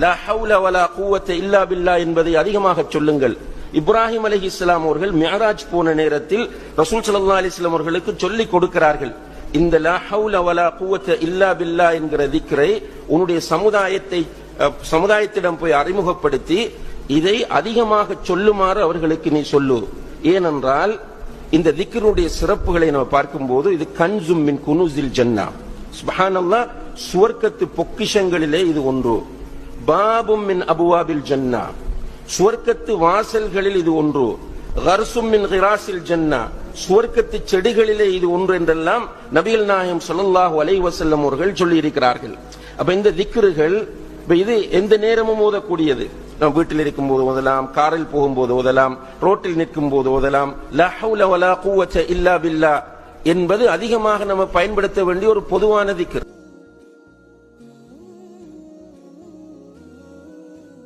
லா ஹவுல வலா குவத்த இல்லா பில்லா என்பதை அதிகமாக சொல்லுங்கள். இப்ராஹிம் அலைஹிஸ்ஸலாம் அவர்கள் மிஅராஜ் போன நேரத்தில் ரசூல் ஸல்லல்லாஹு அலைஹி வஸல்லம் அவர்களுக்கு சொல்லிக் கொடுக்கிறார்கள். இந்த லா ஹவுல வலா குவத்த இல்லா பில்லா என்கிற திக்ரை உன்னுடைய சமுதாயத்திடம் போய் அறிமுகப்படுத்தி இதை அதிகமாக சொல்லுமாறு அவர்களுக்கு நீ சொல்லு. ஏனென்றால் இந்த திக்ருடைய சிறப்புகளை நம்ம பார்க்கும்போது இது கன்சும் மின் குனூஸில் ஜன்னா, சுப்ஹானல்லாஹ், சுவர்க்கத்து பொக்கிஷங்களிலே இது ஒன்று. பாபும் மின் அபுவாபில் ஜன்னா, சுவர்க்கத்து வாசல்களில் இது ஒன்று. கர்சும் மின் கிராஸில் ஜன்னா, சுவர்க்கத்து செடிகளிலே இது ஒன்று என்றெல்லாம் நபிகள் நாயகம் ஸல்லல்லாஹு அலைஹி வஸல்லம் அவர்கள் சொல்லி இருக்கிறார்கள். அப்ப இந்த திக்ருகள் இது எந்த நேரமும் ஓதக்கூடியது. நாம் வீட்டில் இருக்கும் போது ஓதலாம், காரில் போகும்போது ஓதலாம், ரோட்டில் நிற்கும் போது ஓதலாம். லா ஹவுல வலா குவத்த இல்லா பில்லா என்பது அதிகமாக நம்ம பயன்படுத்த வேண்டிய ஒரு பொதுவான திக்ர்.